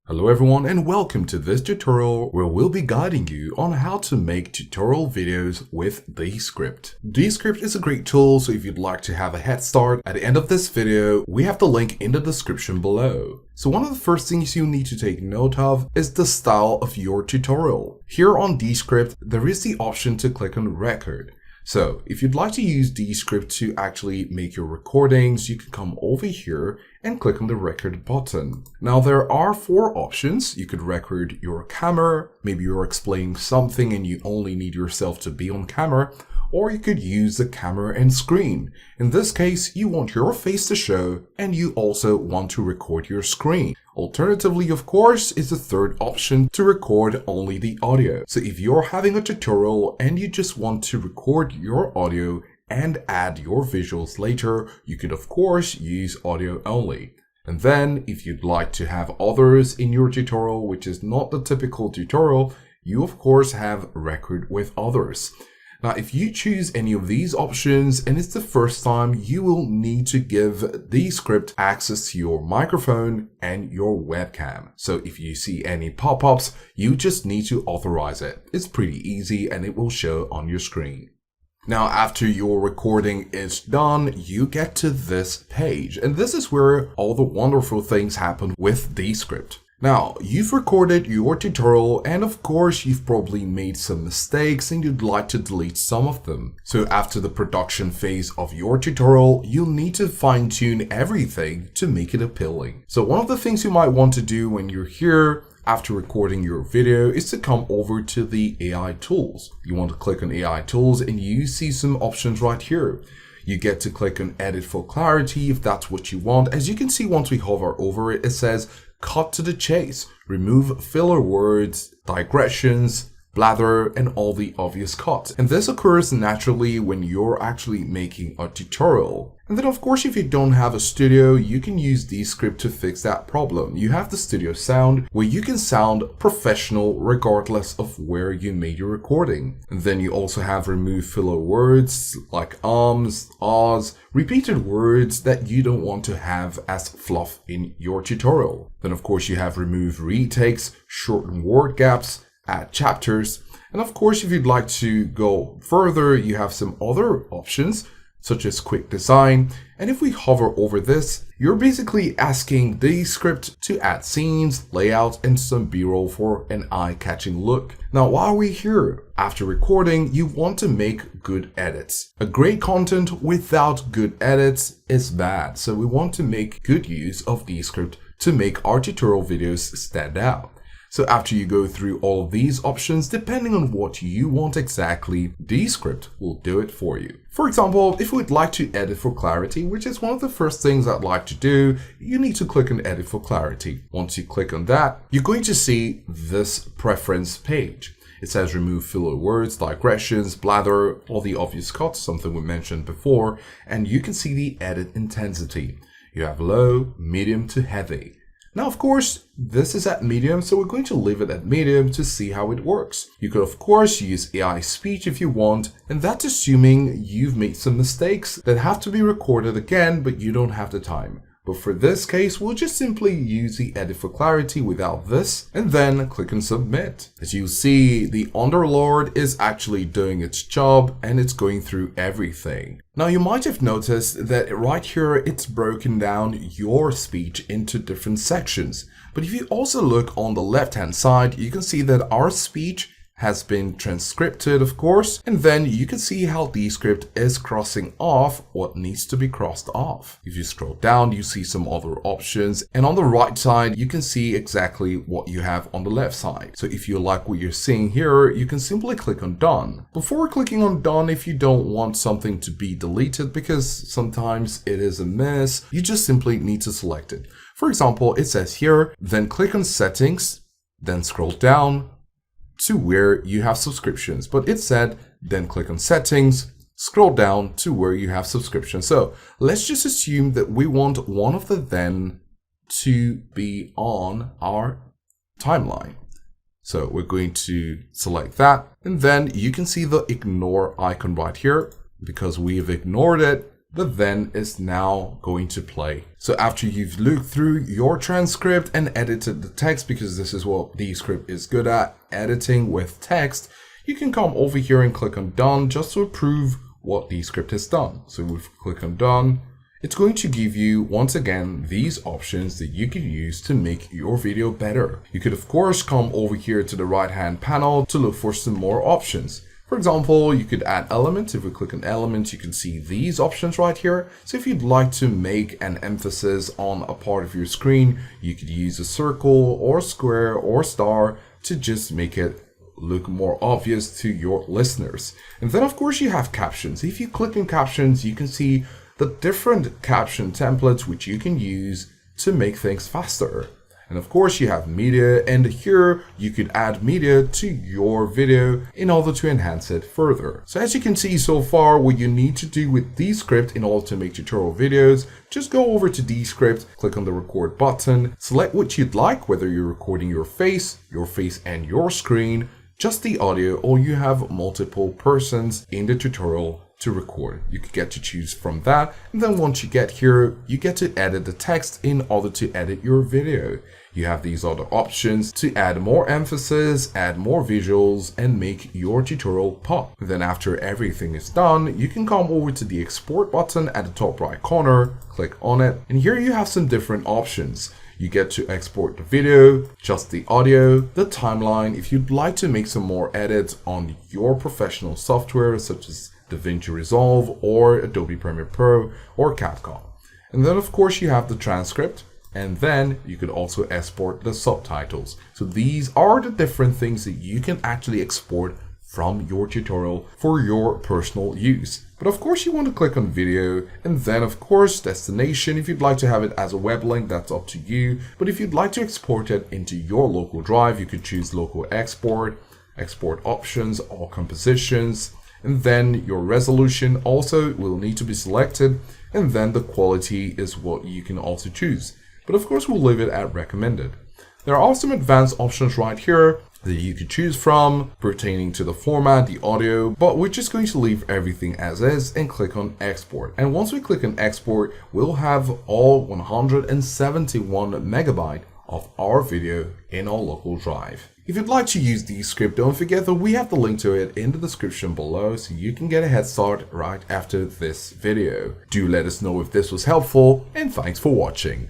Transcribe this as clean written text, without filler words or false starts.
Hello everyone and welcome to this tutorial where we'll be guiding you on how to make tutorial videos with Descript. Descript is a great tool, so if you'd like to have a head start, at the end of this video, we have the link in the description below. So one of the first things you need to take note of is the style of your tutorial. Here on Descript, there is the option to click on record. So if you'd like to use Descript to actually make your recordings, you can come over here and click on the record button. Now there are four options. You could record your camera, maybe you're explaining something and you only need yourself to be on camera, or you could use the camera and screen. In this case, you want your face to show and you also want to record your screen. Alternatively, of course, is the third option to record only the audio. So if you're having a tutorial and you just want to record your audio and add your visuals later, you could of course use audio only. And then if you'd like to have others in your tutorial, which is not the typical tutorial, you of course have record with others. Now, if you choose any of these options and it's the first time, you will need to give Descript access to your microphone and your webcam. So if you see any pop-ups, you just need to authorize it. It's pretty easy and it will show on your screen. Now, after your recording is done, you get to this page, and this is where all the wonderful things happen with Descript. Now, you've recorded your tutorial and of course you've probably made some mistakes and you'd like to delete some of them. So after the production phase of your tutorial, you'll need to fine-tune everything to make it appealing. So one of the things you might want to do when you're here after recording your video is to come over to the AI tools. You want to click on AI tools and you see some options right here. You get to click on edit for clarity if that's what you want. As you can see, once we hover over it, it says cut to the chase, remove filler words, digressions, blather, and all the obvious cuts. And this occurs naturally when you're actually making a tutorial. And then of course, if you don't have a studio, you can use Descript to fix that problem. You have the studio sound where you can sound professional regardless of where you made your recording. And then you also have remove filler words like ums, ahs, repeated words that you don't want to have as fluff in your tutorial. Then of course you have remove retakes, shorten word gaps, add chapters. And of course, if you'd like to go further, you have some other options such as quick design. And if we hover over this, you're basically asking Descript to add scenes, layout, and some b-roll for an eye-catching look. Now, while we're here, after recording, you want to make good edits. A great content without good edits is bad. So we want to make good use of Descript to make our tutorial videos stand out. So after you go through all of these options, depending on what you want exactly, Descript will do it for you. For example, if we'd like to edit for clarity, which is one of the first things I'd like to do, you need to click on edit for clarity. Once you click on that, you're going to see this preference page. It says remove filler words, digressions, blather, all the obvious cuts, something we mentioned before, and you can see the edit intensity. You have low, medium to heavy. Now, of course, this is at medium, so we're going to leave it at medium to see how it works. You could, of course, use AI speech if you want, and that's assuming you've made some mistakes that have to be recorded again, but you don't have the time. But for this case, we'll just simply use the edit for clarity without this, and then click on submit. As you see, the Underlord is actually doing its job, and it's going through everything. Now, you might have noticed that right here, it's broken down your speech into different sections. But if you also look on the left-hand side, you can see that our speech has been transcribed, of course, and then you can see how Descript is crossing off what needs to be crossed off. If you scroll down, you see some other options, and on the right side, you can see exactly what you have on the left side. So if you like what you're seeing here, you can simply click on done. Before clicking on done, if you don't want something to be deleted, because sometimes it is a mess, you just simply need to select it. For example, it says here, then click on settings, then scroll down to where you have subscriptions, but it said then click on settings, scroll down to where you have subscriptions. So let's just assume that we want one of the then to be on our timeline. So we're going to select that, and then you can see the ignore icon right here. Because we've ignored it, but then it's now going to play. So after you've looked through your transcript and edited the text, because this is what Descript is good at, editing with text, you can come over here and click on done just to approve what Descript has done. So if we click on done, it's going to give you, once again, these options that you can use to make your video better. You could, of course, come over here to the right-hand panel to look for some more options. For example, you could add elements. If we click on elements, you can see these options right here. So if you'd like to make an emphasis on a part of your screen, you could use a circle or square or star to just make it look more obvious to your listeners. And then, of course, you have captions. If you click on captions, you can see the different caption templates which you can use to make things faster. And of course you have media, and here you could add media to your video in order to enhance it further. So as you can see so far, what you need to do with Descript in order to make tutorial videos, just go over to Descript, click on the record button, select what you'd like, whether you're recording your face and your screen, just the audio, or you have multiple persons in the tutorial to record. You could get to choose from that, and then once you get here, you get to edit the text in order to edit your video. You have these other options to add more emphasis, add more visuals, and make your tutorial pop. Then after everything is done, you can come over to the export button at the top right corner, click on it, and here you have some different options. You get to export the video, just the audio, the timeline, if you'd like to make some more edits on your professional software such as DaVinci Resolve or Adobe Premiere Pro or Capcom. And then of course you have the transcript, and then you could also export the subtitles. So these are the different things that you can actually export from your tutorial for your personal use. But of course you want to click on video, and then of course destination. If you'd like to have it as a web link, that's up to you. But if you'd like to export it into your local drive, you could choose local export options, all compositions, and then your resolution also will need to be selected, and then the quality is what you can also choose. But of course we'll leave it at recommended. There are some advanced options right here that you could choose from pertaining to the format, the audio, but we're just going to leave everything as is and click on export. And once we click on export, we'll have all 171 megabyte of our video in our local drive. If you'd like to use Descript, don't forget that we have the link to it in the description below, so you can get a head start right after this video. Do let us know if this was helpful, and thanks for watching.